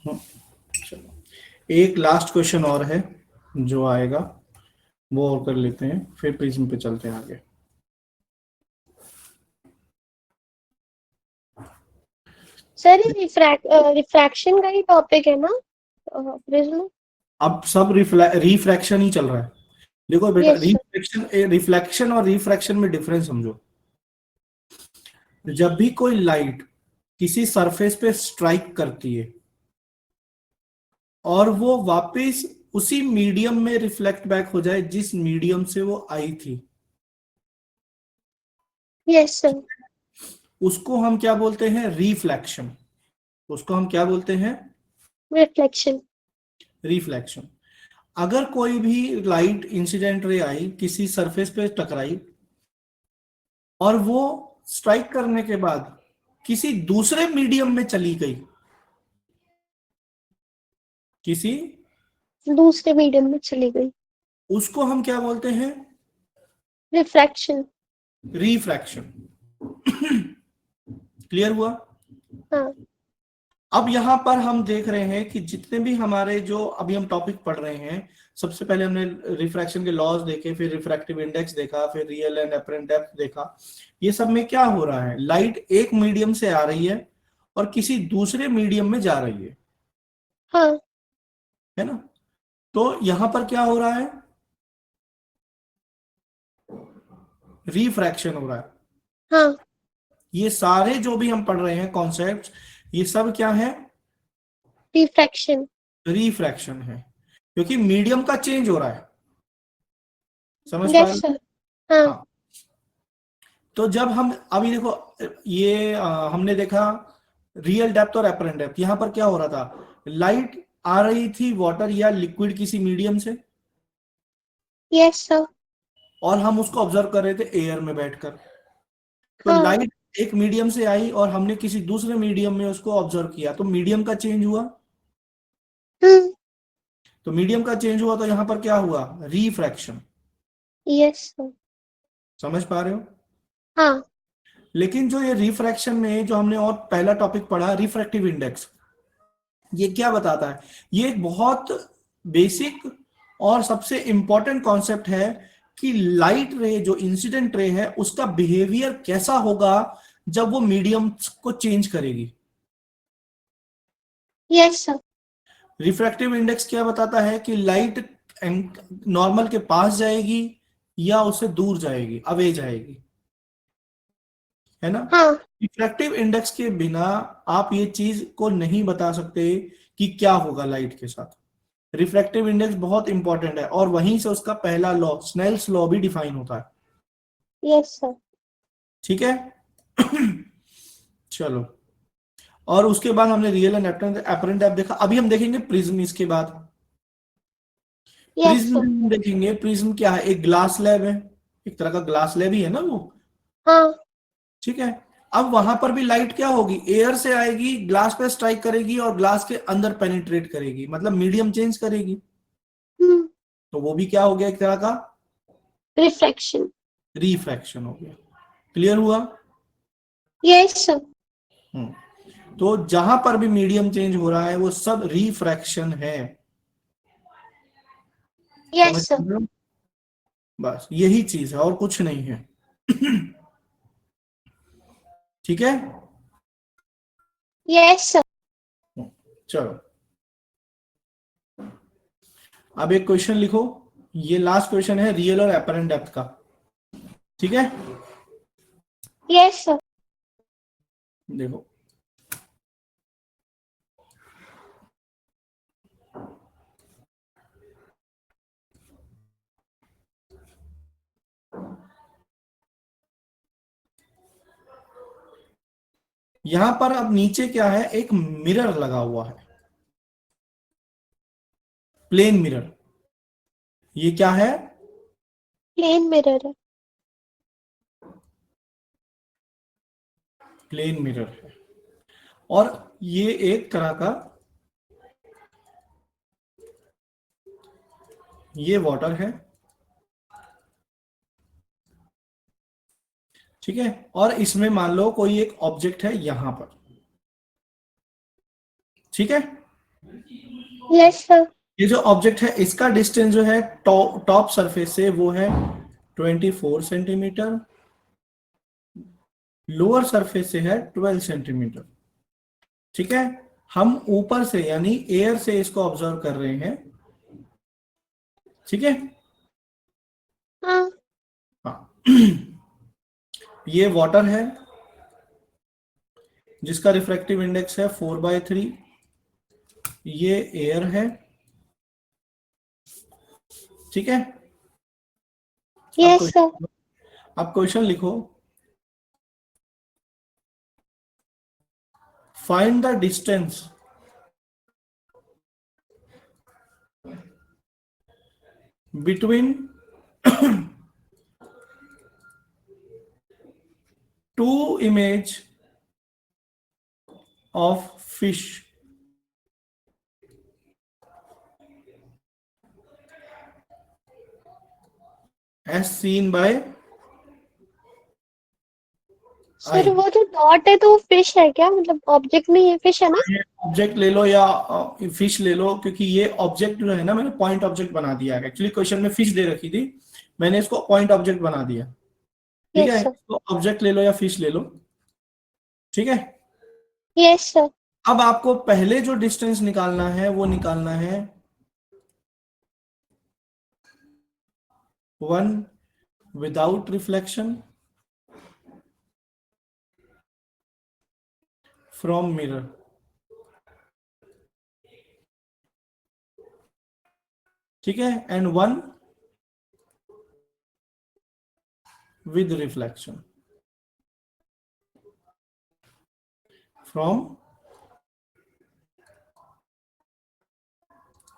हम्म, चलो एक last question और है जो आएगा, वो और कर लेते हैं, फिर प्रिज्म पे चलते हैं आगे। सर ये रिफ्रैक्शन का ही टॉपिक है ना प्रिज्म? अब सब रिफ्रैक्शन ही चल रहा है। देखो बेटा, यस सर। रिफ्लेक्शन और रिफ्रैक्शन में डिफरेंस समझो। जब भी कोई लाइट किसी सरफेस पे स्ट्राइक करती है और वो वापस उसी मीडियम में रिफ्लेक्ट बैक हो जाए जिस मीडियम से वो आई थी, यस सर। उसको हम क्या बोलते हैं? रिफ्लेक्शन। उसको हम क्या बोलते हैं? रिफ्लेक्शन। रिफ्लेक्शन। अगर कोई भी लाइट इंसिडेंट रे आई, किसी सरफेस पे टकराई, और वो स्ट्राइक करने के बाद किसी दूसरे मीडियम में चली गई, किसी, दूसरे मीडियम में चली गई। उसको हम क्या बोलते हैं? रिफ्रैक्शन। रिफ्रैक्शन। क्लियर हुआ? हाँ। अब यहां पर हम देख रहे हैं कि जितने भी हमारे जो अभी हम टॉपिक पढ़ रहे हैं, सबसे पहले हमने रिफ्रैक्शन के लॉज देखे, फिर रिफ्रैक्टिव इंडेक्स देखा, फिर रियल एंड एपरेंट डेप्थ देखा। ये सब में क्या हो रहा है? लाइट एक मीडियम से आ रही है और किसी दूसरे मीडियम में जा रही हाँ। है ना? तो यहां पर क्या हो रहा है? रिफ्रैक्शन हो रहा है। हाँ। ये सारे जो भी हम पढ़ रहे हैं कॉन्सेप्ट्स, ये सब क्या है? रिफ्रैक्शन। रिफ्रैक्शन है, क्योंकि मीडियम का चेंज हो रहा है। समझ पा रहे यस हो? सर। हाँ। हाँ। तो जब हम अभी देखो, ये हमने देखा रियल डेप्थ और एपरेंट डेप्थ। यहां पर क्या हो रहा था? लाइट आ रही थी वाटर या लिक्विड किसी मीडियम से, यस सर। और हम उसको ऑब्जर्व कर रहे थे एयर में बैठकर। तो हाँ। लाइट एक मीडियम से आई और हमने किसी दूसरे मीडियम में उसको ऑब्जर्व किया, तो मीडियम का चेंज हुआ। हम्म। तो मीडियम का चेंज हुआ तो यहां पर क्या हुआ? रिफ्रैक्शन। Yes sir. समझ पा रहे हो? हाँ। लेकिन जो ये रिफ्रैक्शन में जो हमने और पहला टॉपिक पढ़ा, रिफ्रैक्टिव इंडेक्स, ये क्या बताता है? ये एक बहुत बेसिक और सबसे इंपॉर्टेंट कॉन्सेप्ट है कि लाइट रे, जो इंसिडेंट रे है, उसका बिहेवियर कैसा होगा जब वो मीडियम को चेंज करेगी। Yes sir. रिफ्रैक्टिव इंडेक्स क्या बताता है कि लाइट नॉर्मल के पास जाएगी या उससे दूर जाएगी, अवे जाएगी, है ना? हाँ। रिफ्रैक्टिव इंडेक्स के बिना आप ये चीज को नहीं बता सकते कि क्या होगा लाइट के साथ। रिफ्रैक्टिव इंडेक्स बहुत इंपॉर्टेंट है, और वहीं से उसका पहला लॉ, स्नेल्स लॉ, भी डिफाइन होता है। Yes sir. ठीक है। चलो, और उसके बाद हमने रियल एंड एपरेंट डेप्थ देखा। अभी हम देखेंगे प्रिज्म। इसके बाद यस प्रिज्म सर। हम देखेंगे। प्रिज्म क्या है? एक ग्लास लैब है, एक तरह का ग्लास लैब ही है ना वो। हाँ। ठीक है। अब वहां पर भी लाइट क्या होगी? एयर से आएगी, ग्लास पे स्ट्राइक करेगी और ग्लास के अंदर पेनिट्रेट करेगी, मतलब मीडियम चेंज करेगी। हम्म। तो वो भी क्या हो गया? एक तरह का रिफ्रैक्शन। रिफ्रैक्शन हो गया। क्लियर हुआ? Yes sir. तो जहां पर भी मीडियम चेंज हो रहा है वो सब रिफ्रैक्शन है। समझ यस सर। रहे हो? बस यही चीज है और कुछ नहीं है। ठीक है। Yes sir. चलो, अब एक क्वेश्चन लिखो। ये लास्ट क्वेश्चन है रियल और एपरेंट डेप्थ का। ठीक है। Yes sir. देखो, यहां पर अब नीचे क्या है? एक मिरर लगा हुआ है, प्लेन मिरर। ये क्या है? प्लेन मिरर है। प्लेन मिरर है। और ये एक तरह का, ये वाटर है। ठीक है। और इसमें मान लो कोई एक ऑब्जेक्ट है यहां पर। ठीक है। Yes sir. ये जो ऑब्जेक्ट है इसका डिस्टेंस जो है टॉप सरफेस से वो है 24 सेंटीमीटर, लोअर सरफेस से है 12 सेंटीमीटर। ठीक है, हम ऊपर से यानी एयर से इसको ऑब्जर्व कर रहे हैं। ठीक है, हाँ। हाँ। ये वाटर है जिसका रिफ्रैक्टिव इंडेक्स है 4/3। ये एयर है। ठीक है, अब यस सर। क्वेश्चन, अब क्वेश्चन लिखो। Find the distance between two image of fish as seen by sir eye. वो जो डॉट है तो वो फिश है क्या, मतलब ऑब्जेक्ट में ये फिश है ना? ऑब्जेक्ट ले लो या फिश ले लो, क्योंकि ये ऑब्जेक्ट जो है ना, मैंने पॉइंट ऑब्जेक्ट बना दिया है। एक्चुअली क्वेश्चन में फिश दे रखी थी, मैंने इसको पॉइंट ऑब्जेक्ट बना दिया। ठीक यस है, सर। तो ऑब्जेक्ट ले लो या फिश ले लो। ठीक है, यस सर। अब आपको पहले जो डिस्टेंस निकालना है वो निकालना है 1 विदाउट रिफ्लेक्शन फ्रॉम मिरर। ठीक है, and 1 with reflection from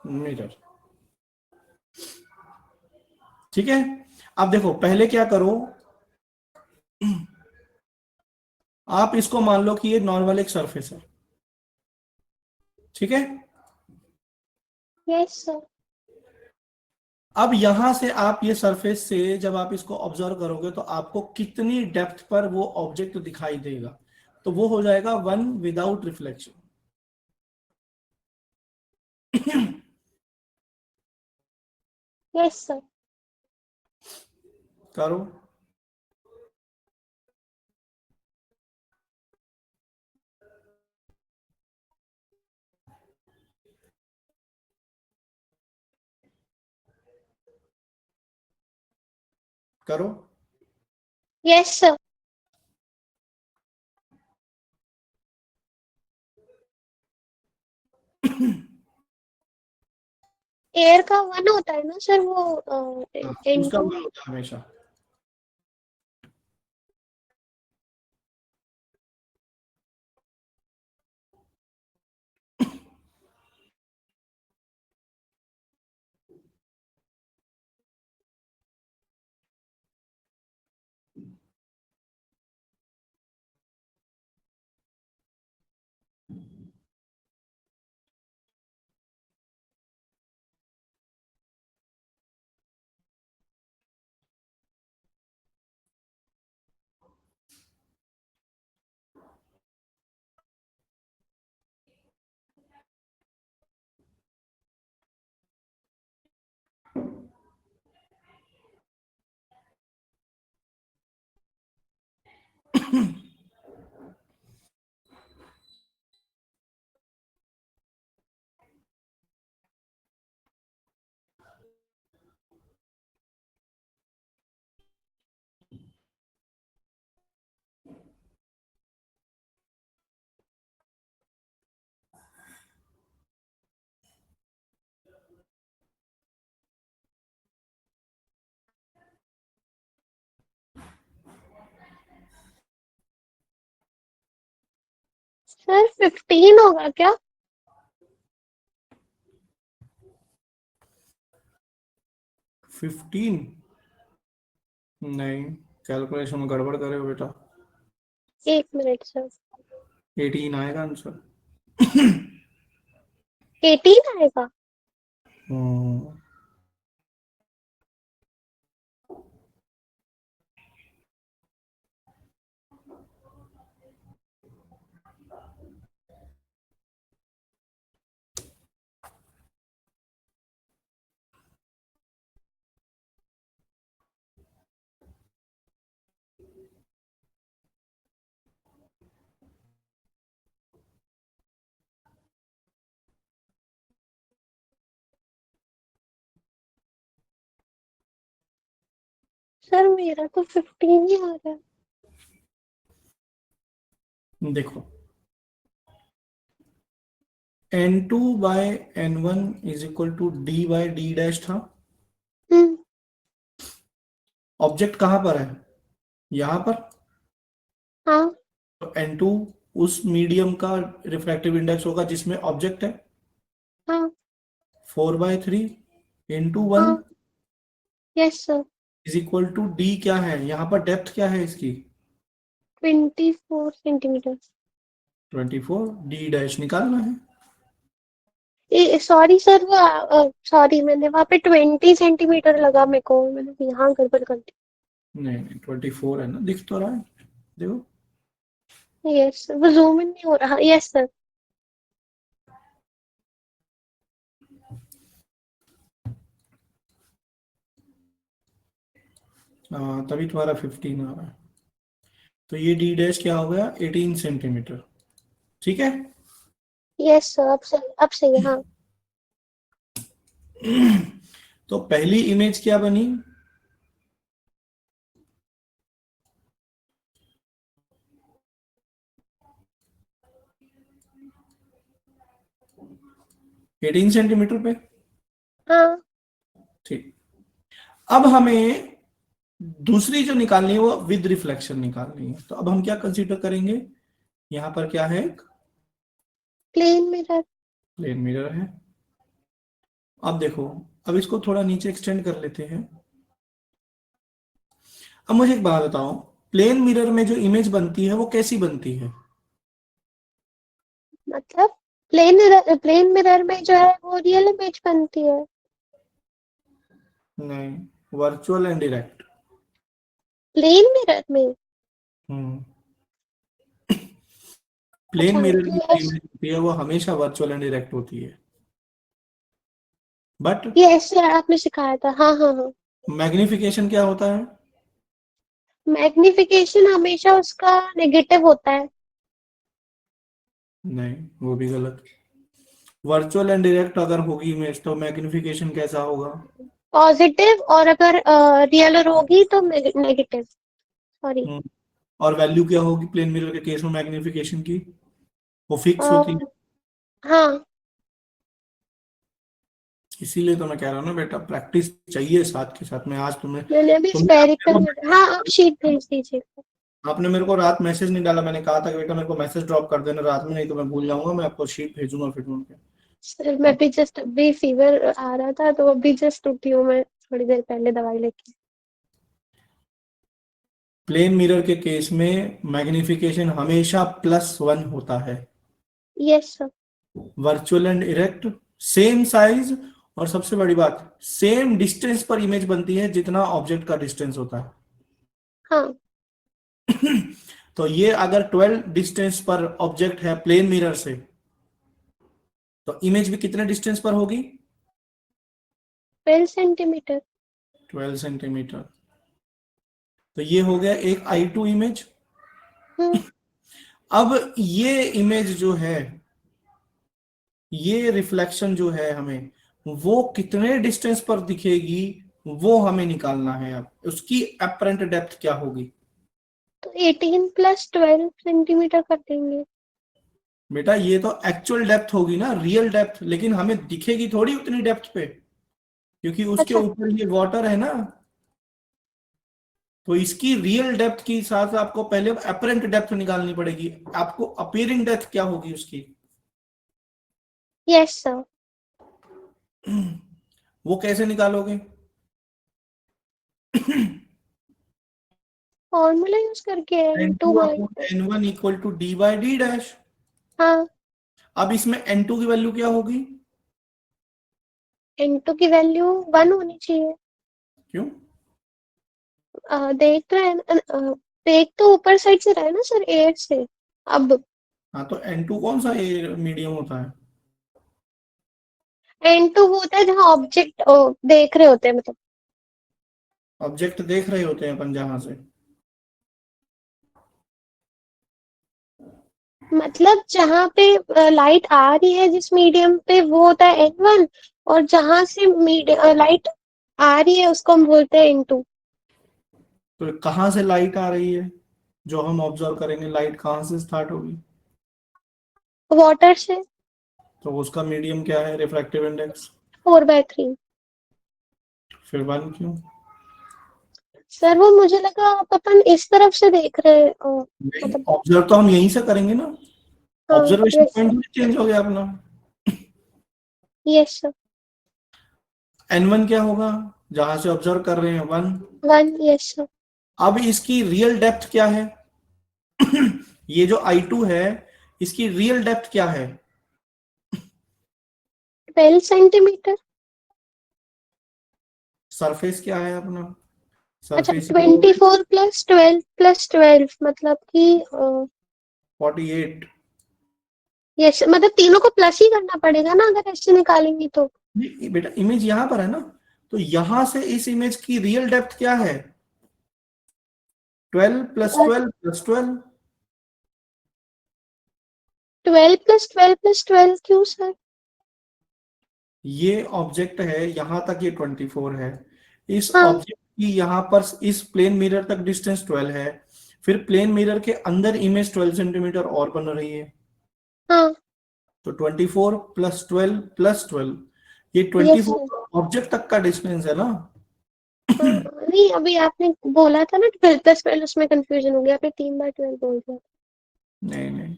mirror. ठीक है, अब देखो पहले क्या करो, आप इसको मान लो कि ये नॉर्मल एक सरफेस है। ठीक है, यस सर। अब यहां से आप ये सरफेस से जब आप इसको ऑब्जर्व करोगे तो आपको कितनी डेप्थ पर वो ऑब्जेक्ट दिखाई देगा, तो वो हो जाएगा 1 विदाउट रिफ्लेक्शन। Yes sir. करो। करो। Yes sir. एयर का 1 होता है ना सर वो हाँ, उसका इनटू। वन होता है हमेशा। सर 15 होगा क्या? 15? नहीं, कैलकुलेशन में गड़बड़ करे हो बेटा। 1 मिनट सर। 18 आएगा आंसर। 18 आएगा? हम्म, सर मेरा तो 15 ही आ रहा है। देखो, n2 by n1 is equal to D by D dash था। हम्म। ऑब्जेक्ट कहां पर है? यहां पर। हाँ। तो n2 उस मीडियम का रिफ्रैक्टिव इंडेक्स होगा जिसमें ऑब्जेक्ट है। हाँ। 4/3 इंटू वन हाँ। Yes sir. Is equal to D क्या है यहाँ पर, डेप्थ क्या है इसकी? 24 सेंटीमीटर। 24, डी डैश निकालना है। सॉरी सर, वो सॉरी, मैंने वहां पे 20 सेंटीमीटर लगा मेरे को, मैंने यहाँ गड़बड़ कर दी। नहीं नहीं, 24 है ना, दिख तो रहा है, देखो। यस, वो जूम इन नहीं हो रहा। Yes sir. तभी तुम्हारा 15 आ रहा है। तो ये डी डैश क्या हो गया, 18 सेंटीमीटर। ठीक है। यस सर, अब सही है, हाँ। तो पहली इमेज क्या बनी? एटीन सेंटीमीटर पे। हाँ। ठीक। अब हमें दूसरी जो निकालनी है वो विद रिफ्लेक्शन निकालनी है। तो अब हम क्या कंसीडर करेंगे? यहाँ पर क्या है, एक प्लेन मिरर। प्लेन मिरर है। अब देखो, अब इसको थोड़ा नीचे एक्सटेंड कर लेते हैं। अब मुझे एक बात बताओ, प्लेन मिरर में जो इमेज बनती है वो कैसी बनती है? मतलब प्लेन मिरर में जो है वो रियल इमेज बनती है। नहीं, virtual and direct. Plane mirror में। हम्म। प्लेन अच्छा। मिरर की जो यस। इमेज होती है वो हमेशा वर्चुअल एंड डायरेक्ट होती है। बट यस सर, आपने सिखाया था, हाँ हाँ हाँ। मैग्निफिकेशन क्या होता है? मैग्निफिकेशन हमेशा उसका नेगेटिव होता है। नहीं, वो भी गलत। वर्चुअल एंड डायरेक्ट अगर होगी इमेज तो मैग्निफिकेशन कैसा होगा? पॉजिटिव, और अगर रियल होगी तो नेगेटिव। सॉरी। हम्म। और वैल्यू क्या होगी प्लेन मिरर के केस में मैग्निफिकेशन की? वो फिक्स होती है। हाँ। इसीलिए तो मैं कह रहा हूँ ना बेटा, प्रैक्टिस चाहिए साथ के साथ में। आज तुम्हें मैंने अभी तुमने स्पेरिकल मिरर, हाँ आप शीट भेज दीजिए। आपने मेरे को रात मैसेज नहीं डाला। मैंने कहा था कि बेटा मेरे को मैसेज ड्रॉप कर देना रात में, नहीं तो मैं भूल जाऊंगा। मैं आपको शीट भेजूंगा फिर ढूंढ के। सर मैं भी जस्ट अभी फीवर आ रहा था तो अभी जस्ट उठी हूँ मैं, थोड़ी देर पहले दवाई लेके। प्लेन मिरर के केस में मैग्निफिकेशन हमेशा +1 होता है। Yes sir. Virtual and erect same size, और सबसे बड़ी बात सेम डिस्टेंस पर इमेज बनती है जितना ऑब्जेक्ट का डिस्टेंस होता है। हाँ। तो ये अगर 12 डिस्टेंस पर ऑब्जेक्ट है प्लेन मिरर से, तो इमेज भी कितने डिस्टेंस पर होगी? 12 सेंटीमीटर। 12 सेंटीमीटर। तो ये हो गया एक I2 इमेज। हम्म। अब ये इमेज जो है, ये रिफ्लेक्शन जो है हमें, वो कितने डिस्टेंस पर दिखेगी वो हमें निकालना है। अब उसकी अपरेंट डेप्थ क्या होगी? तो 18 + 12 सेंटीमीटर कर देंगे। बेटा ये तो एक्चुअल डेप्थ होगी ना, रियल डेप्थ, लेकिन हमें दिखेगी थोड़ी उतनी डेप्थ पे, क्योंकि उसके अच्छा। ऊपर ये वाटर है ना। तो इसकी रियल डेप्थ के साथ आपको पहले अपरेंट डेप्थ निकालनी पड़ेगी। आपको अपीयरिंग डेप्थ क्या होगी उसकी? Yes sir. वो कैसे निकालोगे? फॉर्मूला यूज करके N N2 to my. Upon N one equal to D by D dash. हाँ। अब इसमें n2 की वैल्यू क्या होगी? N2 की वैल्यू 1 होनी चाहिए। क्यों? देख रहे हैं देख तो ऊपर साइड से रहा है ना सर, 8 से। अब हाँ, तो n2 कौन सा मीडियम होता है? N2 वो होता है जहाँ ऑब्जेक्ट देख रहे होते हैं, मतलब। ऑब्जेक्ट देख रहे होते हैं अपन जहां से। मतलब जहाँ पे लाइट आ रही है जिस मीडियम पे, वो होता है N1। और जहां से लाइट आ रही है उसको हम बोलते हैं N2। तो कहाँ से लाइट आ रही है, जो हम ऑब्जर्व करेंगे, लाइट कहाँ से स्टार्ट होगी? वाटर से। तो उसका मीडियम क्या है, रिफ्रैक्टिव इंडेक्स? 4/3। फिर 1 क्यों? सर वो मुझे लगा आप अपन इस तरफ से देख रहे हैं, नहीं, मतलब। ऑब्जर्व तो हम यहीं से करेंगे ना। हाँ। Observation yes sir. Point change हो गया अपना। Yes sir. N1 क्या होगा, जहां से ऑब्जर्व कर रहे हैं, 1। 1। Yes sir. अब इसकी रियल डेप्थ क्या है? ये जो I2 है, इसकी रियल डेप्थ क्या है? 12 सेंटीमीटर। सरफेस क्या है अपना? अच्छा, सरफेस 24 + 12 + 12 मतलब कि 48। यस, मतलब तीनों को प्लस ही करना पड़ेगा ना अगर ऐसे निकालेंगे तो। बेटा इमेज यहां पर है ना, तो यहां से इस इमेज की रियल डेप्थ क्या है? 12 + 12 + 12। 12 + 12 + 12 क्यों सर? ये ऑब्जेक्ट है, यहां तक ये 24 है। इस हाँ। ऑब्जेक्ट की यहां पर इस प्लेन मिरर तक डिस्टेंस 12 है। फिर प्लेन मिरर के अंदर इमेज 12 सेंटीमीटर और बन रही है। हाँ। तो 24 + 12 + 12, ये यस सर। 24 ऑब्जेक्ट तक का डिस्टेंस है ना। हाँ। नहीं, अभी आपने बोला था ना 12 + 12, उसमें कंफ्यूजन हो गया, आपने 3/12 बोल दिया। नहीं नहीं,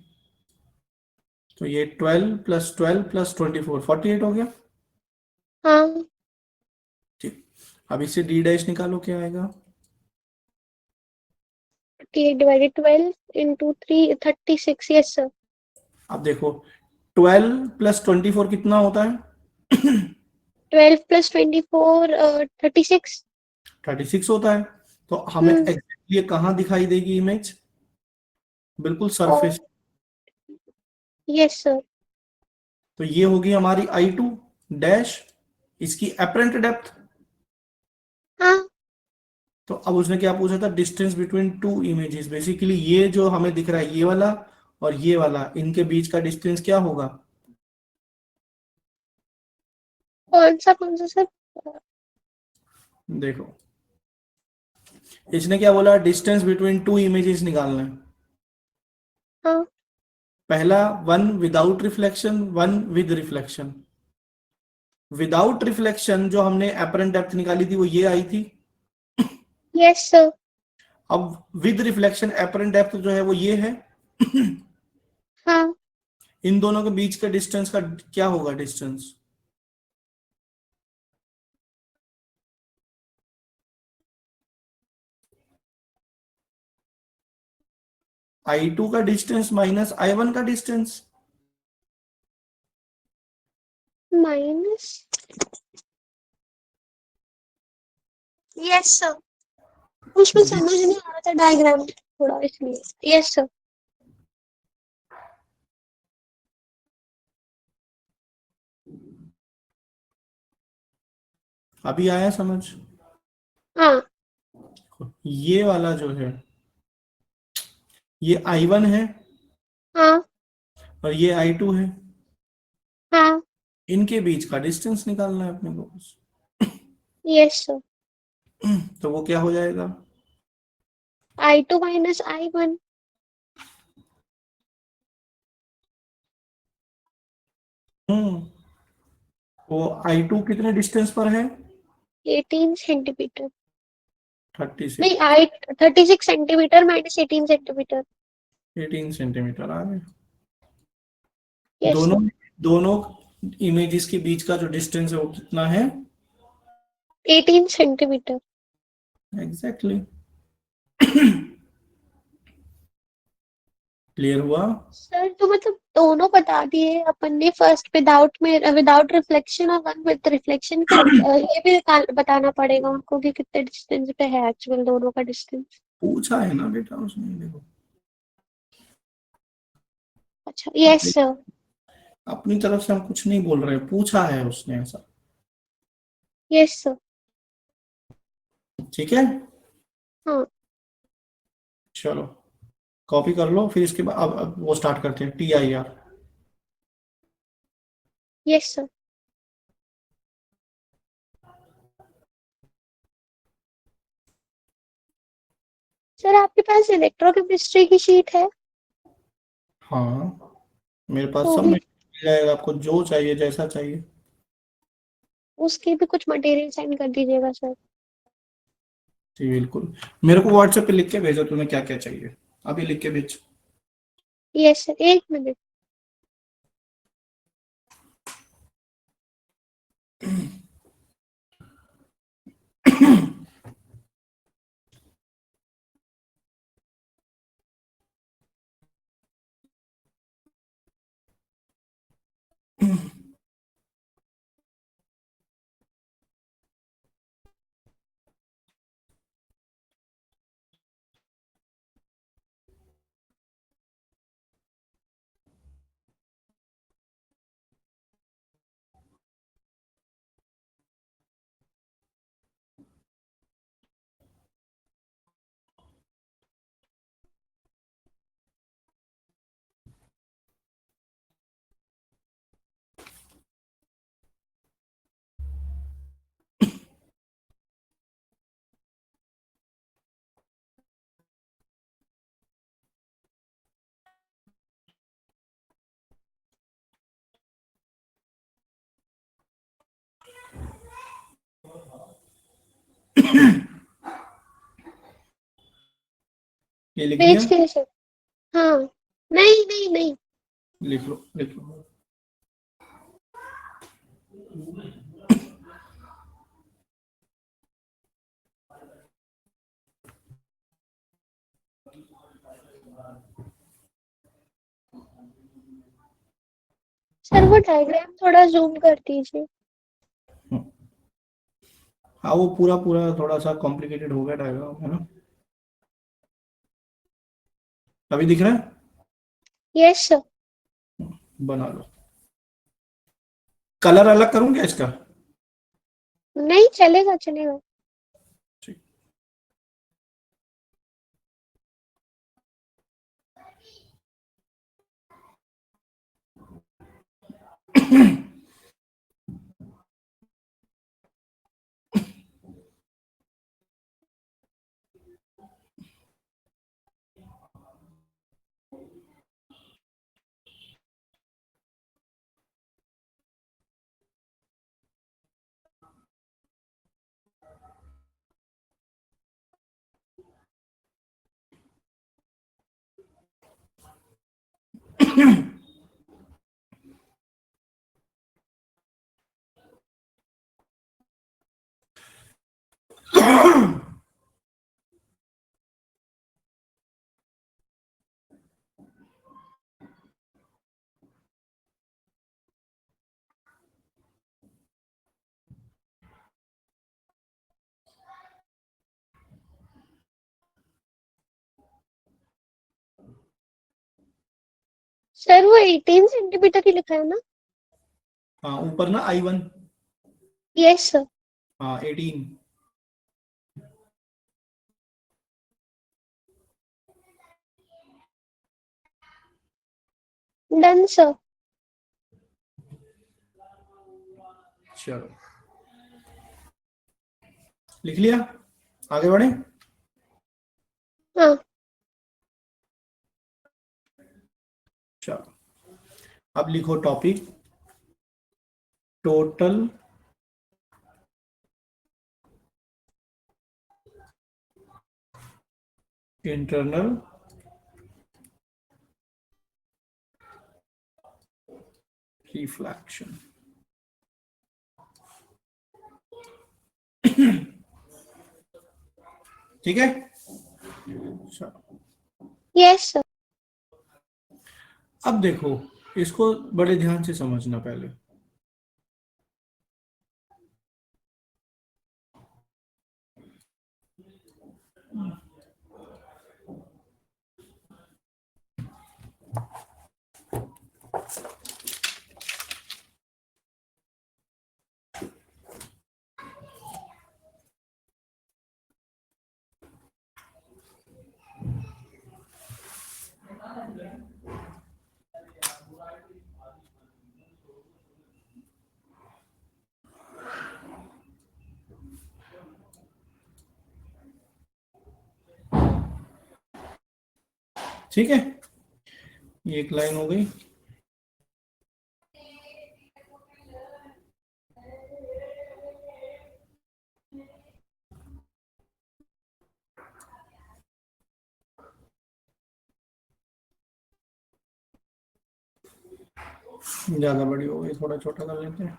तो ये 12 + 12 + 24, 48 हो गया। हाँ। ठीक। अब इससे डी डैश निकालो, क्या आएगा? 48/12 × 3 36। Yes sir. अब देखो, 12 + 24 कितना होता है? 12 + 24 36। 36 होता है। तो हमें हम्म। एग्जैक्टली कहाँ दिखाई देगी इमेज? बिल्कुल और सरफेस। Yes sir. तो ये होगी हमारी I2 डैश, इसकी अपरेंट डेप्थ। हाँ। तो अब उसने क्या पूछा था, distance between to images. Basically ये जो हमें दिख रहा है, ये वाला और ये वाला, इनके बीच का डिस्टेंस क्या होगा? कौन सा सर? देखो, इसने क्या बोला, डिस्टेंस बिटवीन टू इमेजेस निकालना है। हाँ। पहला, 1 without reflection, 1 with reflection. Without reflection जो हमने अपरेंट डेप्थ निकाली थी, वो ये आई थी। Yes sir. अब विद रिफ्लेक्शन अपरेंट डेप्थ जो है वो ये है। हाँ। इन दोनों के बीच के डिस्टेंस का क्या होगा डिस्टेंस? I2 का डिस्टेंस माइनस I1 का डिस्टेंस। माइनस। Yes sir. उसमें समझ नहीं आ रहा था डायग्राम थोड़ा, इसलिए। Yes sir. अभी आया समझ? हाँ। ये वाला जो है, ये I1 है हाँ। और ये I2 है। हाँ। इनके बीच का डिस्टेंस निकालना है अपने को बस। Yes sir. तो वो क्या हो जाएगा? I2 - I1। हम्म वो I2 कितने डिस्टेंस पर है? 18 सेंटीमीटर। नहीं, 36। आई 36 सेंटीमीटर - 18 सेंटीमीटर। 18 सेंटीमीटर आ गए। यस दोनों सर। दोनों इमेजेस के बीच का जो डिस्टेंस है वो कितना है? 18 सेंटीमीटर। एग्जैक्टली। क्लियर हुआ? सर तो मतलब दोनों बता दिए अपन ने, फर्स्ट विदाउट में विदाउट रिफ्लेक्शन और 1 विद रिफ्लेक्शन। फिर ये भी बताना पड़ेगा उनको कि कितने डिस्टेंस पे है एक्चुअल दोनों का डिस्टेंस। पूछा है ना बेटा उसने, देखो। अच्छा। Yes sir. अपनी तरफ से हम कुछ नहीं बोल रहे, पूछा है उसने ऐसा। Yes sir. ठीक है, हाँ। चलो कॉपी कर लो, फिर इसके बाद अब वो स्टार्ट करते हैं, TIR। Yes sir. सर आपके पास इलेक्ट्रोकेमिस्ट्री की शीट है? हाँ, मेरे पास तो सब भी मिल जाएगा, आपको जो चाहिए जैसा चाहिए। उसके भी कुछ मटेरियल सेंड कर दीजिएगा सर। जी बिल्कुल, मेरे को व्हाट्सएप पे लिख के भेजो तुम्हें क्या क्या चाहिए, अभी लिख के भेज। Yes sir, 1 minute. ये लिख भेज दिया। के सर। हाँ। नहीं नहीं नहीं। लिख लो लिख लो। सर वो डायग्राम थोड़ा जूम कर दीजिए। हाँ, वो पूरा पूरा थोड़ा सा कॉम्प्लिकेटेड हो गया डायग्राम, है ना? अभी दिख रहा है? Yes sir. बना लो। कलर अलग करूँ क्या इसका? नहीं, चलेगा चलेगा। ठीक। सर वो 18 सेंटीमीटर ही लिखा है ना? हाँ, ऊपर ना I1। Yes sir. हाँ, 18। Done sir. चलो, लिख लिया, आगे बढ़े। हाँ। चलो, अब लिखो टॉपिक, टोटल इंटरनल रिफ्लेक्शन। ठीक है। चलो, यस सर। अब देखो, इसको बड़े ध्यान से समझना पहले। ठीक है, ये एक लाइन हो गई। ज्यादा बड़ी हो गई, थोड़ा छोटा कर लेते हैं।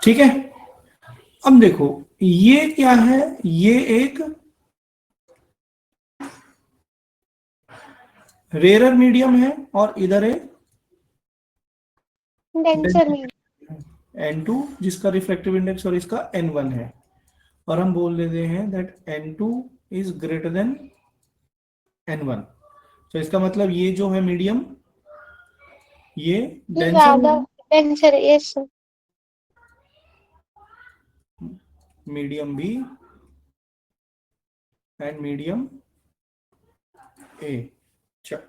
ठीक है, अब देखो ये क्या है, ये एक रेयर मीडियम है और इधर है डेंसर मीडियम। N2 जिसका रिफ्रैक्टिव इंडेक्स और इसका N1 है, और हम बोल देते हैं that N2 is greater than N1। तो इसका मतलब ये जो है मीडियम, ये ये डेंसर ज्यादा डेंसर है, yes sir. Medium B and medium A. चल,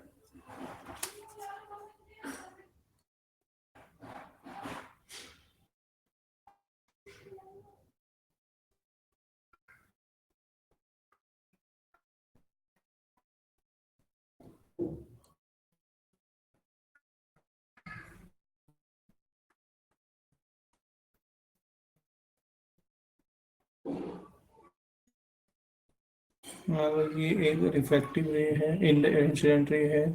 ये एक रिफ्रैक्टिव रे है, इंसिडेंट रे है,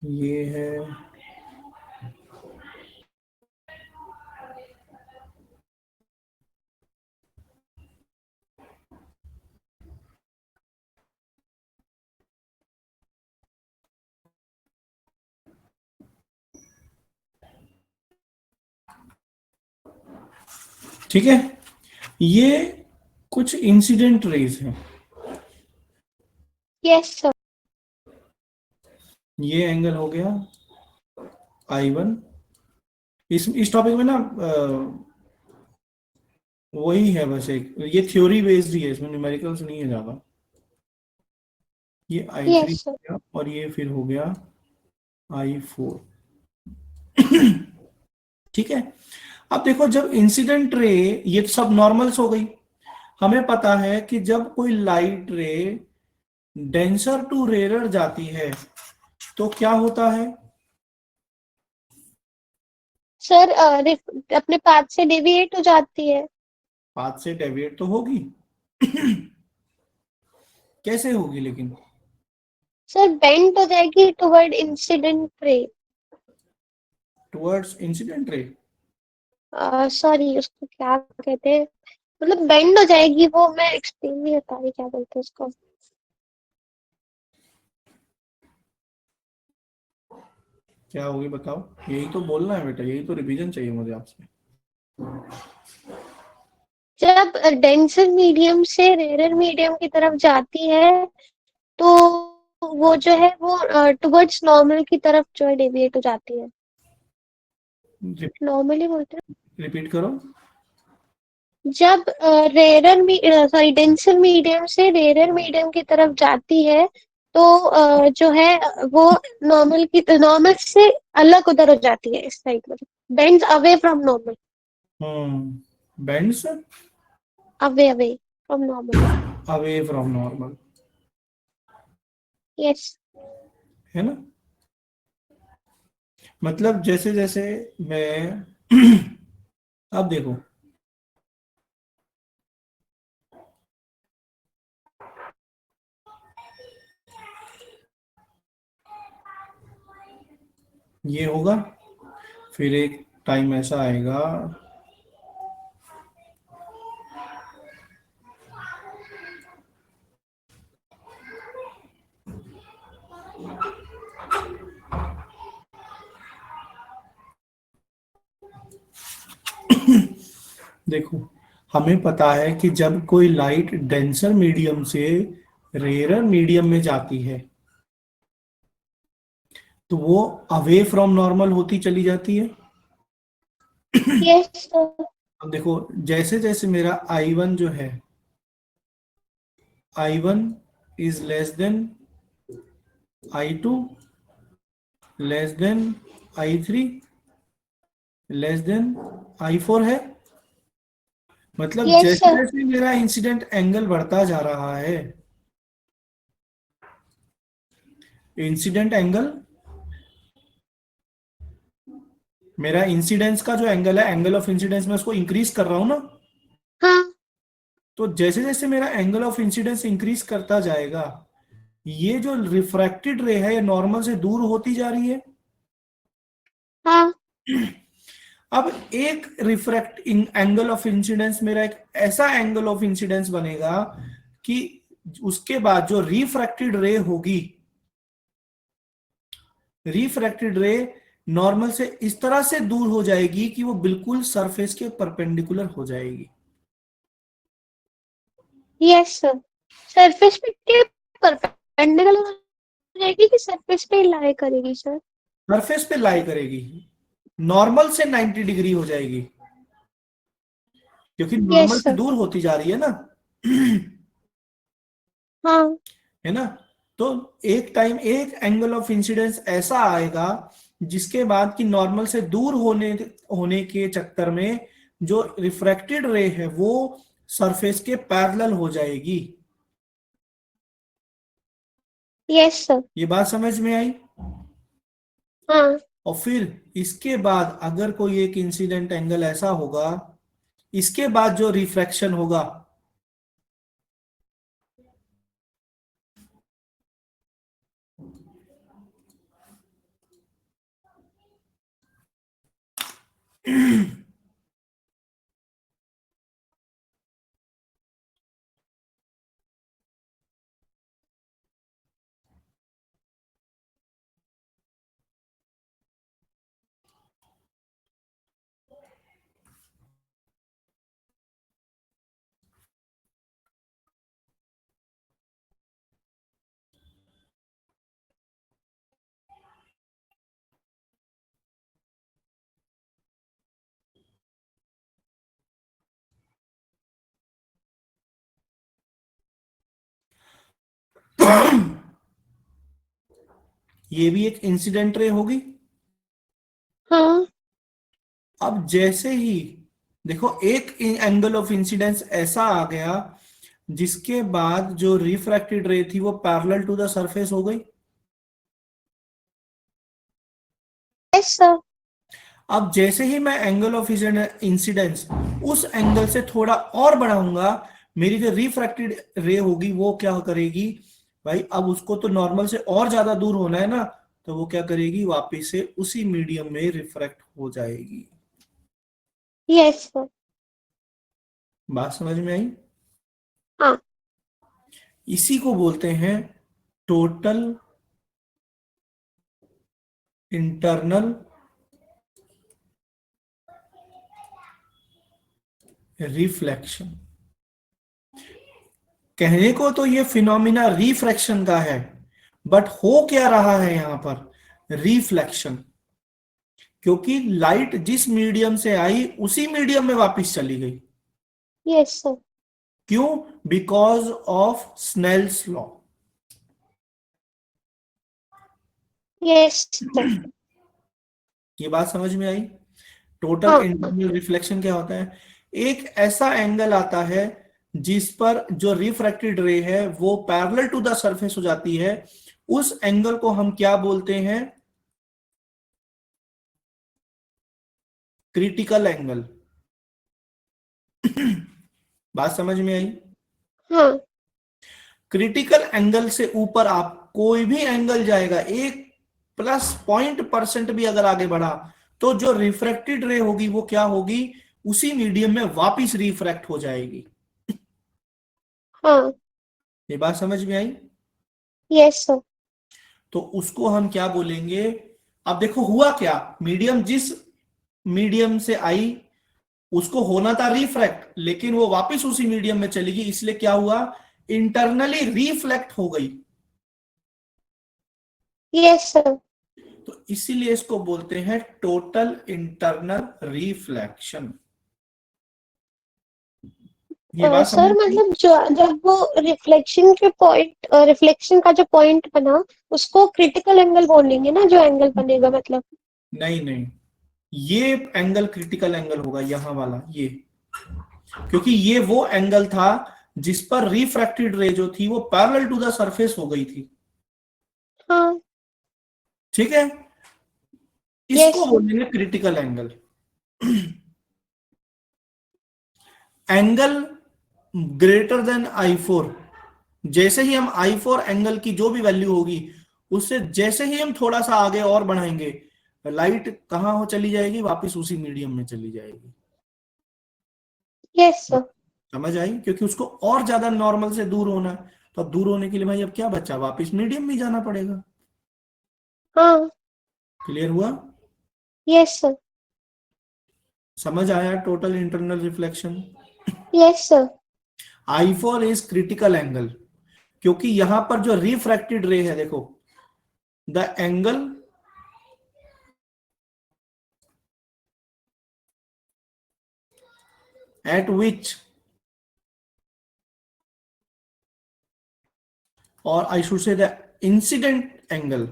ये है ठीक है। ये कुछ इंसिडेंट रेज हैं, यस सर। ये एंगल हो गया I1। इस टॉपिक में ना वही है बस, एक ये थ्योरी बेस्ड ही है, इसमें न्यूमेरिकल्स नहीं है ज्यादा। ये I3 यस हो सर। गया और ये फिर हो गया I4। ठीक है, अब देखो जब इंसिडेंट रे, ये तो सब नॉर्मल्स हो गई, हमें पता है कि जब कोई लाइट रे डेंसर टू रेयर जाती है तो क्या होता है? सर अपने पाथ से डेविएट हो जाती है। पाथ से डेविएट तो होगी। कैसे होगी लेकिन? सर बेंड हो जाएगी toward incident ray. Towards incident ray? Sorry, उसको क्या कहते हैं, मतलब बेंड हो जाएगी वो, मैं एक्सप्लेन नहीं कर पा रही क्या बोलते हैं उसको। क्या होगी बताओ, यही तो बोलना है बेटा, यही तो रिवीजन चाहिए मुझे आपसे। जब डेंसर मीडियम से रेयर मीडियम की तरफ जाती है तो वो जो है वो टुवर्ड्स नॉर्मल की तरफ जो है डेविएट हो जाती है। नॉर्मली बोलते हैं। रिपीट करो। जब डेंसर मीडियम से रेयर मीडियम की तरफ जाती है तो जो है वो नॉर्मल से अलग उधर हो जाती है, इस साइड में, bends away from normal. Bends away away from normal. Away from normal, yes. है ना? मतलब जैसे जैसे मैं अब देखो, ये होगा, फिर एक टाइम ऐसा आएगा, देखो हमें पता है कि जब कोई लाइट डेंसर मीडियम से रेयर मीडियम में जाती है तो वो अवे फ्रॉम नॉर्मल होती चली जाती है। Yes sir. अब देखो, जैसे जैसे मेरा I1 जो है, I1 is less than I2, less than I3, less than I4 है। मतलब यस जैसे सर। जैसे मेरा इंसिडेंट एंगल बढ़ता जा रहा है, इंसिडेंट एंगल, मेरा इंसिडेंस का जो एंगल है, एंगल ऑफ इंसिडेंस में उसको इंक्रीज कर रहा हूं ना, हाँ तो जैसे जैसे मेरा एंगल ऑफ इंसिडेंस इंक्रीज करता जाएगा, ये जो रिफ्रैक्टेड रे है ये नॉर्मल से दूर होती जा रही है। हाँ अब एक रिफ्रैक्ट एंगल ऑफ इंसिडेंस मेरा एक ऐसा एंगल ऑफ इंसिडेंस बनेगा कि उसके बाद जो रिफ्रैक्टेड रे होगी, रिफ्रैक्टेड रे नॉर्मल से इस तरह से दूर हो जाएगी कि वो बिल्कुल सरफेस के परपेंडिकुलर हो जाएगी। Yes sir. सरफेस पे के परपेंडिकुलर हो जाएगी कि सरफेस पे लाई करेगी सर? सरफेस पे लाई करेगी, नॉर्मल से 90 डिग्री हो जाएगी, क्योंकि यस नॉर्मल से सर। दूर होती जा रही है ना। हाँ है ना। तो एक टाइम एक एंगल ऑफ इंसिडेंस ऐसा आएगा जिसके बाद कि नॉर्मल से दूर होने होने के चक्कर में जो रिफ्रैक्टेड रे है वो सरफेस के पैरेलल हो जाएगी। Yes sir. ये बात समझ में आई। हाँ और फिर इसके बाद अगर कोई एक इंसिडेंट एंगल ऐसा होगा, इसके बाद जो रिफ्रैक्शन होगा, ये भी एक इंसिडेंट रे होगी। हाँ। अब जैसे ही देखो एक एंगल ऑफ इंसिडेंस ऐसा आ गया जिसके बाद जो रिफ्रैक्टेड रे थी वो पैरेलल टू द सरफेस हो गई। Yes sir. अब जैसे ही मैं एंगल ऑफ इंसिडेंस उस एंगल से थोड़ा और बढ़ाऊंगा, मेरी जो रिफ्रैक्टेड रे होगी वो क्या करेगी भाई, अब उसको तो नॉर्मल से और ज्यादा दूर होना है ना, तो वो क्या करेगी, वापिस से उसी मीडियम में रिफ्रैक्ट हो जाएगी। Yes sir. बात समझ में आई। हाँ। इसी को बोलते हैं टोटल इंटरनल रिफ्लेक्शन। कहने को तो ये फिनोमिना रिफ्रैक्शन का है, बट हो क्या रहा है यहां पर, रिफ्लेक्शन, क्योंकि लाइट जिस मीडियम से आई उसी मीडियम में वापस चली गई। Yes sir. क्यों? Because of Snell's law. Yes sir. ये बात समझ में आई। टोटल हाँ इंटरनल रिफ्लेक्शन क्या होता है, एक ऐसा एंगल आता है जिस पर जो रिफ्रैक्टेड रे है वो पैरेलल टू द सरफेस हो जाती है, उस एंगल को हम क्या बोलते हैं, क्रिटिकल एंगल। बात समझ में आई? हाँ क्रिटिकल एंगल से ऊपर आप कोई भी एंगल जाएगा, एक प्लस पॉइंट परसेंट भी अगर आगे बढ़ा, तो जो रिफ्रैक्टेड रे होगी वो क्या होगी, उसी मीडियम में वापिस रिफ्रैक्ट हो जाएगी। हाँ। ये बात समझ में आई? Yes sir. तो उसको हम क्या बोलेंगे? अब देखो हुआ क्या, मीडियम जिस मीडियम से आई उसको होना था रिफ्रैक्ट, लेकिन वो वापस उसी मीडियम में चली गई, इसलिए क्या हुआ, इंटरनली रिफ्लेक्ट हो गई। Yes sir. तो इसीलिए इसको बोलते हैं टोटल इंटरनल रिफ्लेक्शन। ये बात समझ सर में आई? मतलब जो जब वो रिफ्लेक्शन के पॉइंट रिफ्लेक्शन का जो पॉइंट बना उसको क्रिटिकल एंगल बोलेंगे ना, जो एंगल बनेगा मतलब। नहीं नहीं, ये एंगल क्रिटिकल एंगल होगा, यहां वाला ये, क्योंकि ये वो एंगल था जिस पर रिफ्रैक्टेड रे जो थी वो पैरेलल टू द सरफेस हो गई थी। हाँ। ठीक है, यस इसको सर। बोलेंगे critical angle. Angle greater than I4, जैसे ही हम I4 एंगल की जो भी वैल्यू होगी, उससे जैसे ही हम थोड़ा सा आगे और बढ़ाएंगे, लाइट कहां हो चली जाएगी, वापस उसी मीडियम में चली जाएगी। Yes sir. समझ आई? क्योंकि उसको और ज्यादा नॉर्मल से दूर होना है, तो अब दूर होने के लिए भाई अब क्या बचा, वापस मीडियम में जाना पड़ेगा। हाँ। क्लियर हुआ? Yes sir. समझ आया total internal reflection? Yes sir. I4 is critical angle, क्योंकि यहां पर जो रिफ्रैक्टेड रे है, देखो the angle at which, or I should say the incident angle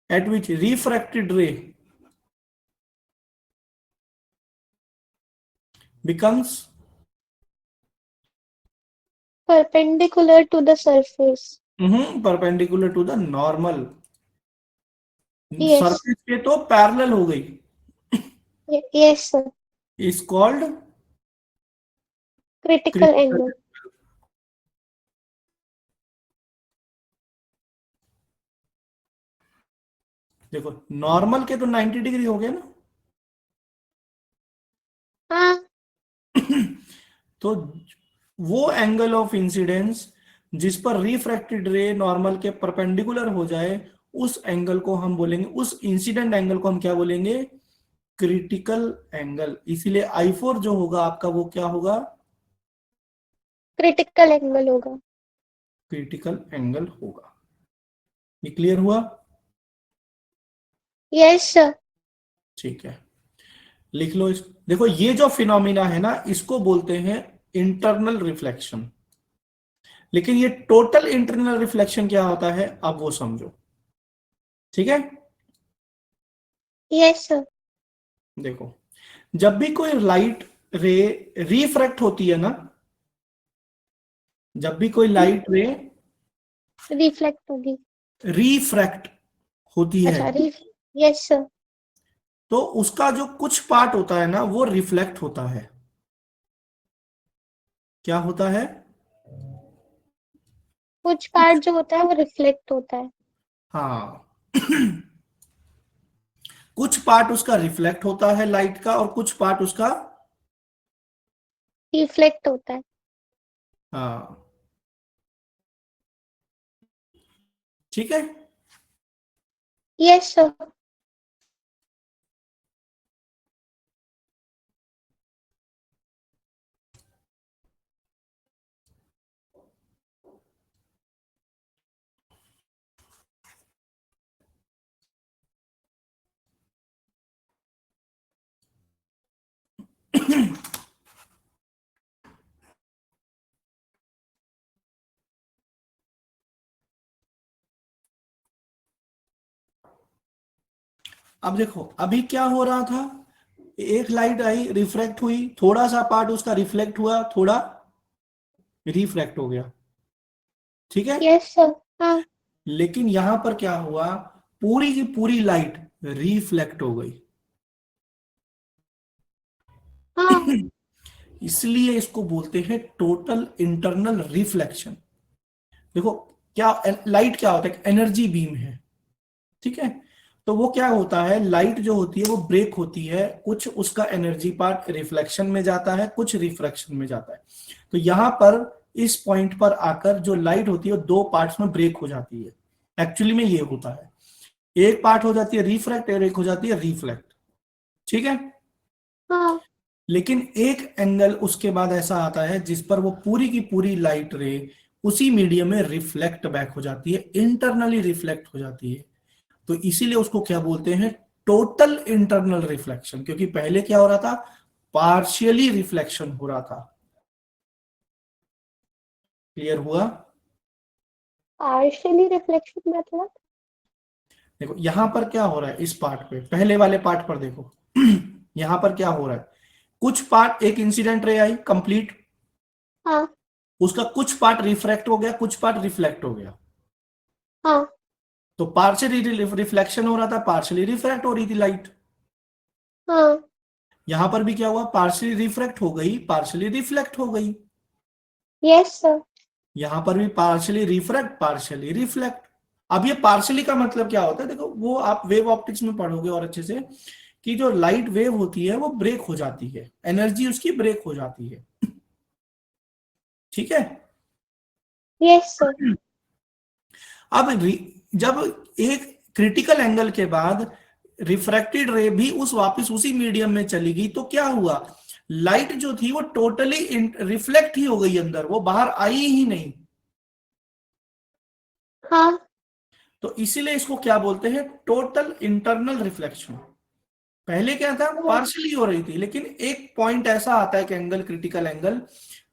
at which refracted ray becomes perpendicular to the surface. perpendicular to the normal, yes. Surface के तो parallel हो गई, yes sir. Is called critical critical. Angle. देखो normal के तो 90 degree हो गया ना। हाँ। तो वो एंगल ऑफ इंसिडेंस जिस पर रिफ्रैक्टेड रे नॉर्मल के परपेंडिकुलर हो जाए, उस एंगल को हम बोलेंगे, उस इंसिडेंट एंगल को हम क्या बोलेंगे, क्रिटिकल एंगल। इसीलिए I4 जो होगा आपका वो क्या होगा, क्रिटिकल एंगल होगा। क्रिटिकल एंगल होगा। ये क्लियर हुआ? Yes sir. ठीक है, लिख लो इस, देखो ये जो फिनोमिना है ना, इसको बोलते हैं इंटरनल रिफ्लेक्शन। लेकिन ये टोटल इंटरनल रिफ्लेक्शन क्या होता है, अब वो समझो। ठीक है, यस सर। देखो जब भी कोई लाइट रे रिफ्रैक्ट होती है ना, जब भी कोई लाइट रे रिफ्लेक्ट होगी। रिफ्रैक्ट होती है, अच्छा यस सर। तो उसका जो कुछ पार्ट होता है ना वो रिफ्लेक्ट होता है। क्या होता है? कुछ पार्ट जो होता है वो रिफ्लेक्ट होता है। हाँ। कुछ पार्ट उसका रिफ्लेक्ट होता है लाइट का, और कुछ पार्ट उसका, रिफ्लेक्ट होता है। हाँ, ठीक है। Yes sir. अब देखो अभी क्या हो रहा था, एक लाइट आई, रिफ्लेक्ट हुई, थोड़ा सा पार्ट उसका रिफ्लेक्ट हुआ, थोड़ा रिफ्रैक्ट हो गया। ठीक है, यस सर। हाँ। लेकिन यहां पर क्या हुआ, पूरी की पूरी लाइट रिफ्लेक्ट हो गई। हाँ इसलिए इसको बोलते हैं टोटल इंटरनल रिफ्लेक्शन। देखो, क्या लाइट क्या होता है, एनर्जी बीम है, ठीक है। तो वो क्या होता है, लाइट जो होती है वो ब्रेक होती है, कुछ उसका एनर्जी पार्ट रिफ्लेक्शन में जाता है, कुछ रिफ्रैक्शन में जाता है। तो यहां पर इस पॉइंट पर आकर जो लाइट होती है वो दो पार्ट्स में ब्रेक हो जाती है। एक्चुअली में ये होता है, एक पार्ट हो जाती है रिफ्रैक्ट और एक हो जाती है रिफ्लेक्ट, ठीक है। हाँ लेकिन एक एंगल उसके बाद ऐसा आता है जिस पर वो पूरी की पूरी लाइट रे उसी मीडियम में रिफ्लेक्ट बैक हो जाती है, इंटरनली रिफ्लेक्ट हो जाती है। तो इसीलिए उसको क्या बोलते हैं, टोटल इंटरनल रिफ्लेक्शन, क्योंकि पहले क्या हो रहा था, पार्शियली रिफ्लेक्शन हो रहा था। क्लियर हुआ? पार्शियली रिफ्लेक्शन मतलब? देखो यहां पर क्या हो रहा है, इस पार्ट पे, पहले वाले पार्ट पर देखो। यहां पर क्या हो रहा है, कुछ पार्ट, एक इंसिडेंट रे आई कंप्लीट, हाँ उसका कुछ पार्ट रिफ्रैक्ट हो गया, कुछ पार्ट रिफ्लेक्ट हो गया। हाँ तो पार्शियली रिफ्लेक्शन हो रहा था, पार्शियली रिफ्रैक्ट हो रही थी लाइट। हाँ। यहां पर भी क्या हुआ, पार्शियली रिफ्रैक्ट हो गई, पार्शियली रिफ्लेक्ट हो गई। Yes sir. यहां पर भी पार्शियली रिफ्रैक्ट, पार्शियली रिफ्लेक्ट। अब ये पार्शियली का मतलब क्या होता है, देखो वो आप वेव ऑप्टिक्स में पढ़ोगे और अच्छे से, कि जो लाइट वेव होती है वो ब्रेक हो जाती है, एनर्जी उसकी ब्रेक हो जाती है, ठीक है। Yes sir. अब जब एक क्रिटिकल एंगल के बाद रिफ्रैक्टेड रे भी उस वापस उसी मीडियम में चली गई, तो क्या हुआ, लाइट जो थी वो टोटली रिफ्लेक्ट ही हो गई अंदर, वो बाहर आई ही नहीं। हाँ तो इसीलिए इसको क्या बोलते हैं, टोटल इंटरनल रिफ्लेक्शन। पहले क्या था, हाँ। पार्शली हो रही थी, लेकिन एक पॉइंट ऐसा आता है कि एंगल, क्रिटिकल एंगल,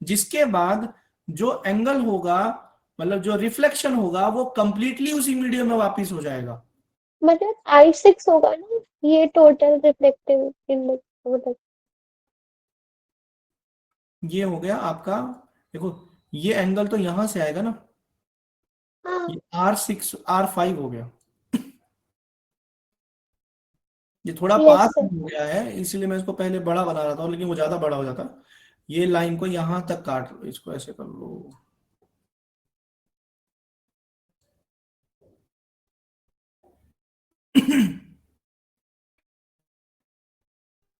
जिसके बाद जो एंगल होगा, मतलब जो रिफ्लेक्शन होगा, वो कंप्लीटली उसी मीडियम में वापस हो जाएगा। मतलब I6 होगा ना, ये टोटल रिफ्लेक्टिव इंडेक्स मतलब। ये हो गया आपका, देखो ये एंगल तो यहां से आएगा ना, हाँ। ये R6 R5 हो गया। ये थोड़ा यस पास सर। हो गया है, इसलिए मैं इसको पहले बड़ा बना रहा था, लेकिन वो ज्यादा बड़ा हो जाता। ये लाइन को यहां तक काट लो, इसको ऐसे कर लो।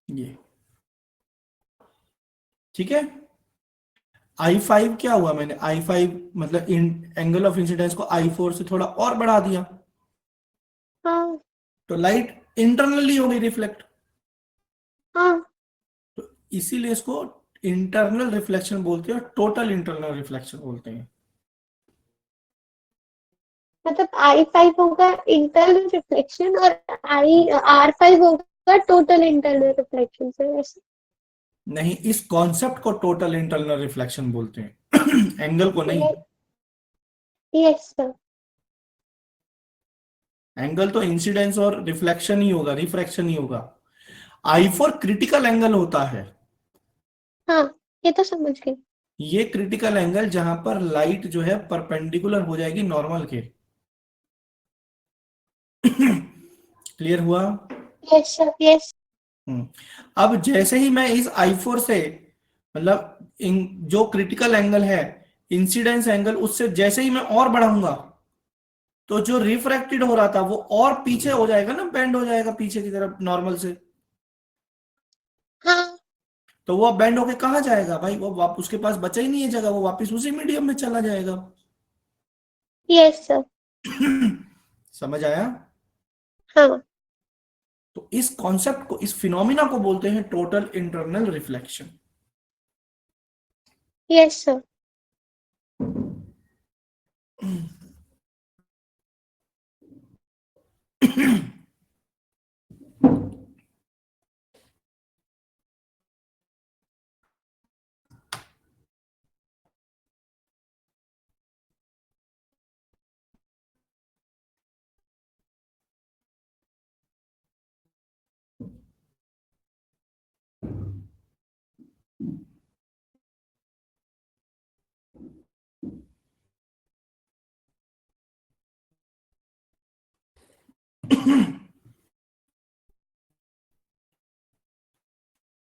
ये ठीक है। I5 क्या हुआ, मैंने I5 मतलब एंगल ऑफ इंसिडेंस को I4 से थोड़ा और बढ़ा दिया, हाँ तो लाइट इंटरनली हो गई रिफ्लेक्ट। हाँ। तो इसीलिए इसको इंटरनल रिफ्लेक्शन बोलते हैं, टोटल इंटरनल रिफ्लेक्शन बोलते हैं। मतलब I5 होगा इंटरनल रिफ्लेक्शन और R5 होगा टोटल इंटरनल रिफ्लेक्शन से वैसे। नहीं, इस कॉन्सेप्ट को टोटल इंटरनल रिफ्लेक्शन बोलते हैं, एंगल को नहीं। Yes sir. एंगल तो इंसिडेंस और रिफ्लेक्शन ही होगा, रिफ्रैक्शन ही होगा। I4 क्रिटिकल एंगल होता है। हाँ ये तो समझ गई। ये क्रिटिकल एंगल जहां पर लाइट जो है परपेंडिकुलर हो जाएगी नॉर्मल के। क्लियर हुआ? Yes sir yes. हम्म। अब जैसे ही मैं इस I4 से, मतलब इन जो क्रिटिकल एंगल है, इंसिडेंस एंगल, उससे जैसे ही मैं और बढ़ाऊंगा, तो जो रिफ्रैक्टेड हो रहा था वो और पीछे हो जाएगा ना, बेंड हो जाएगा पीछे की तरफ नॉर्मल से। हाँ। तो वो बेंड होके कहाँ जाएगा भाई, वो वापस उसके पास बचा ही नहीं है जगह, वो वापस उसी मीडियम में चला जाएगा। Yes sir. समझ आया? हाँ। तो इस कॉन्सेप्ट को, इस फिनोमिना को बोलते हैं total internal reflection. Yes sir.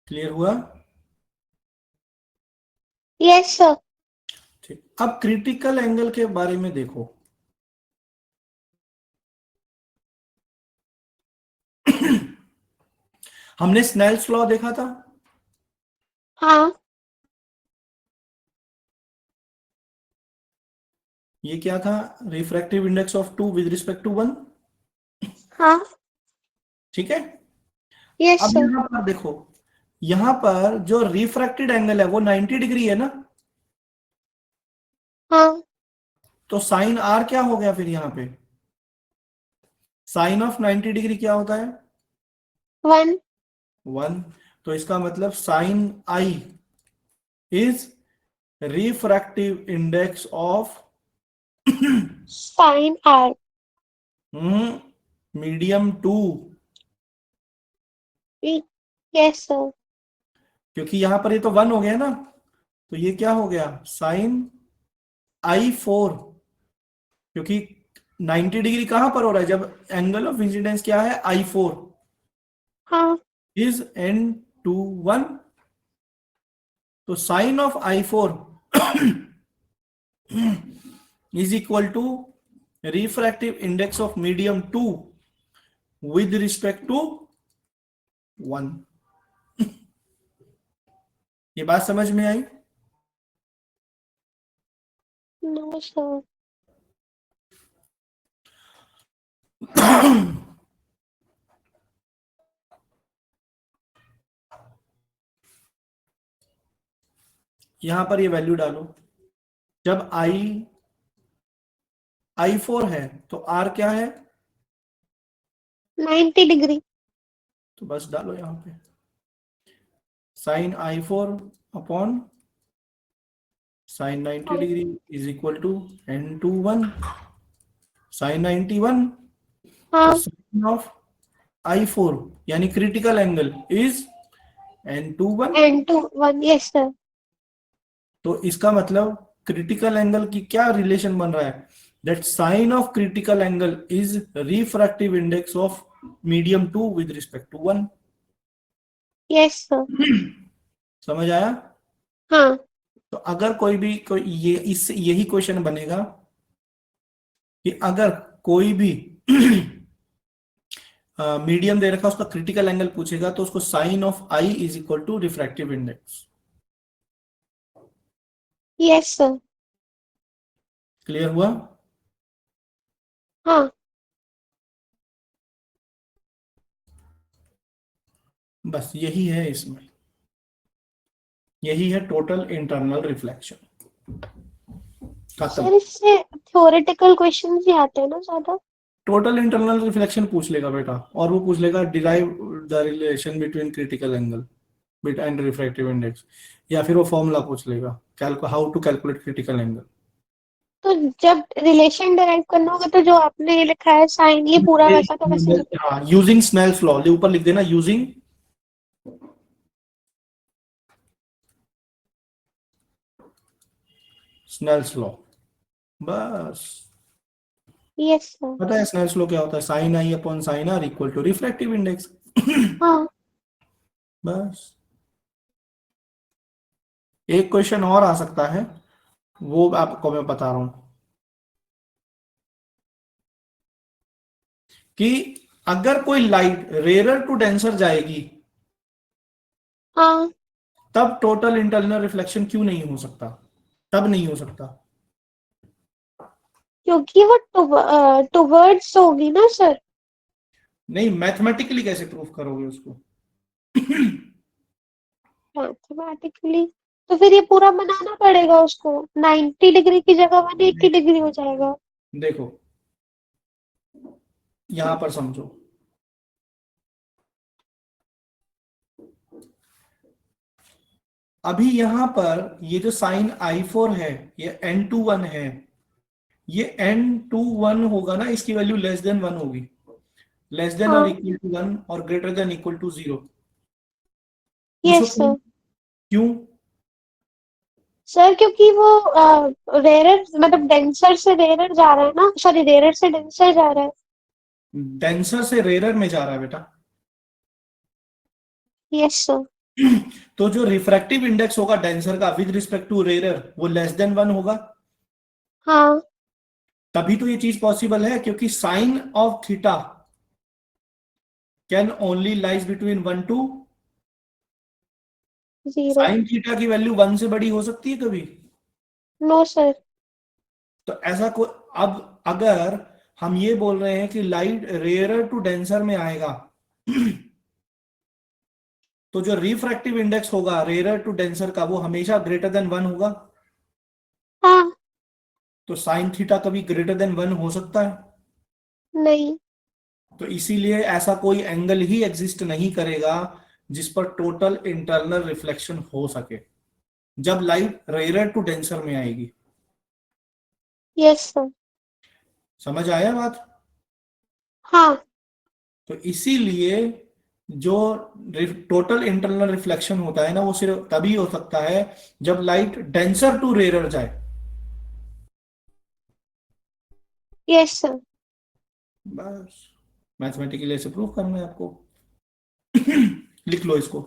Clear हुआ? Yes sir. ठीक, अब क्रिटिकल एंगल के बारे में देखो। हमने स्नेल्स लॉ देखा था। हाँ ये क्या था? Refractive index of two with respect to one. हाँ। ठीक है। यस अब सर। यहां पर देखो, यहां पर जो रिफ्रैक्टेड एंगल है वो 90 डिग्री है ना। हाँ। तो साइन आर क्या हो गया फिर यहां पे? साइन ऑफ 90 डिग्री क्या होता है? 1। 1। तो इसका मतलब sine i is refractive index of sine r. Medium two. Yes sir. क्योंकि यहां पर ये तो 1 हो गया ना, तो ये क्या हो गया? Sign i 4। क्योंकि 90 डिग्री कहां पर हो रहा है? जब एंगल ऑफ इंसिडेंस क्या है? आई 4 हाँ। Is N two 1। तो sine of i 4 is equal to refractive index of medium 2 with respect to 1। ये बात समझ में आई? No sir. यहां पर ये वैल्यू डालो। जब आई 4 है तो आर क्या है? 90 डिग्री। तो बस डालो यहां पे sine i 4 upon sine 90 degree is equal to N two 1 sine 91। तो हाँ। साइन ऑफ आई 4 यानी critical angle is N two 1। N/1। Yes sir. तो इसका मतलब क्रिटिकल एंगल की क्या रिलेशन बन रहा है? That sine of critical angle is refractive index of medium two with respect to 1। Yes sir. समझ आया? हाँ। तो अगर कोई ये इससे यही क्वेश्चन बनेगा कि अगर कोई भी मीडियम दे रखा उसका क्रिटिकल एंगल पूछेगा तो उसको sine of i is equal to refractive index. Yes sir. Clear हुआ? हाँ। बस यही है इसमें, यही है टोटल इंटरनल रिफ्लेक्शन। खत्म। सर इससे थ्योरेटिकल क्वेश्चंस भी आते हैं ना ज्यादा? टोटल इंटरनल रिफ्लेक्शन पूछ लेगा बेटा, और वो पूछ लेगा derive the relation between critical angle bit and refractive index, या फिर वो फॉर्मूला पूछ लेगा how to calculate critical angle. तो जब रिलेशन डिराइव करना होगा तो जो आपने लिखा है साइन, ये पूरा वैसा का वैसे लिख। हाँ, यूजिंग स्नेल्स लॉ, ऊपर लिख देना यूजिंग स्नेल्स लॉ। बस। Yes sir. पता है स्नेल्स लॉ क्या होता है? Sine i upon sine r equal to refractive index. हाँ। बस। एक क्वेश्चन और आ सकता है, वो आपको मैं बता रहा हूं कि अगर कोई लाइट रेयर टू डेंसर जाएगी हाँ। तब टोटल इंटरनल रिफ्लेक्शन क्यों नहीं हो सकता? तब नहीं हो सकता। क्योंकि वो टुवर्ड्स होगी ना सर। नहीं, मैथमेटिकली कैसे प्रूफ करोगे उसको? मैथमेटिकली तो फिर ये पूरा बनाना पड़ेगा उसको। 90 डिग्री की जगह 180 डिग्री हो जाएगा। देखो, यहां पर समझो। अभी यहां पर ये जो साइन आई 4 है, ये एन टू 1 है। ये एन टू 1 होगा ना, इसकी वैल्यू लेस देन 1 होगी। लेस देन और हाँ। इक्वल टू 1 और ग्रेटर देन इक्वल टू 0। पूछो यस क्यों? सर। क्यों? सर क्योंकि वो रेयर मतलब डेंसर से रेयर जा रहा है ना, सॉरी रेयर से डेंसर जा रहा है। डेंसर से रेयर में जा रहा है बेटा। Yes sir. तो जो रिफ्रैक्टिव इंडेक्स होगा डेंसर का विद रिस्पेक्ट टू रेयर वो लेस देन 1 होगा। हाँ, तभी तो ये चीज पॉसिबल है, क्योंकि sine of theta can only lies between 1 to, 0। Sine theta की वैल्यू 1 से बड़ी हो सकती है कभी? No sir. तो ऐसा को, अब अगर हम ये बोल रहे हैं कि लाइट रेयरर टू डेंसर में आएगा तो जो रिफ्रैक्टिव इंडेक्स होगा रेयरर टू डेंसर का वो हमेशा ग्रेटर देन 1 होगा। हाँ। तो साइन थीटा कभी ग्रेटर देन 1 हो सकता है? नहीं। तो इसीलिए ऐसा कोई एंगल ही एग्जिस्ट नहीं करेगा जिस पर टोटल इंटरनल रिफ्लेक्शन हो सके जब लाइट रेयरर टू डेंसर में आएगी। Yes sir. समझ आया बात? हाँ। तो इसीलिए जो टोटल इंटरनल रिफ्लेक्शन होता है ना वो सिर्फ तभी हो सकता है जब लाइट डेंसर टू रेयरर जाए। Yes sir. बस मैथमेटिकली ऐसे प्रूव करना है आपको। लिख लो इसको,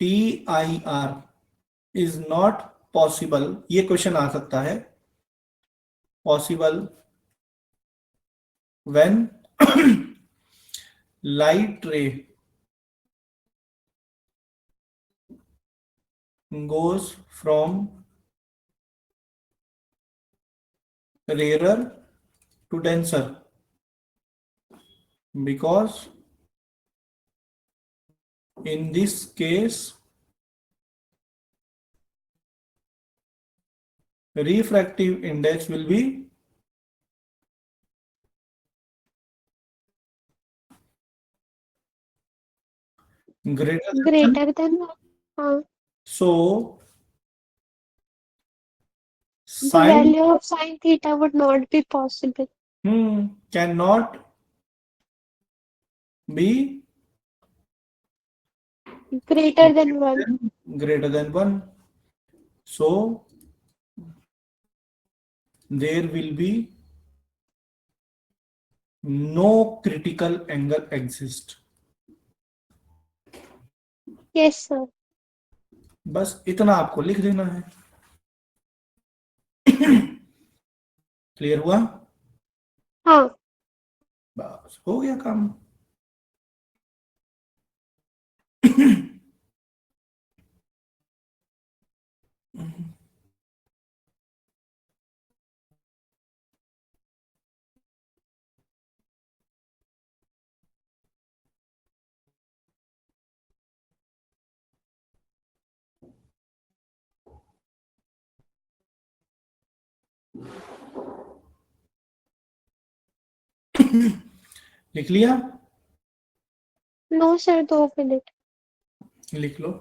TIR इज नॉट पॉसिबल, ये क्वेश्चन आ सकता है, पॉसिबल व्हेन लाइट रे goes from rarer to denser because in this case refractive index will be greater than 1. Greater than. हाँ। So The sine value of sin theta would not be possible. cannot be Greater than 1. greater than 1. So there will be no critical angle exist. Yes sir. बस इतना आपको लिख देना है। Clear हुआ? हाँ। बस हो गया काम। लिख लिया? No sir, 2 minute. लिख लो।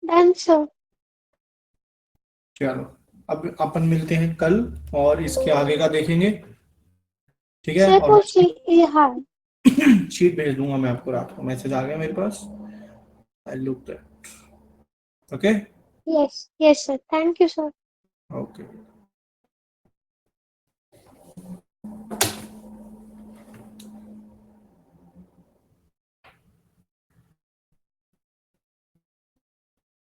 Done sir. चलो अब अपन मिलते हैं कल और इसके आगे का देखेंगे। ठीक है? सर और वो ये हाँ। शीट भेज दूंगा मैं आपको, रात को मैसेज आ गया मेरे पास। I look that. Okay. Yes yes sir, thank you sir. Okay.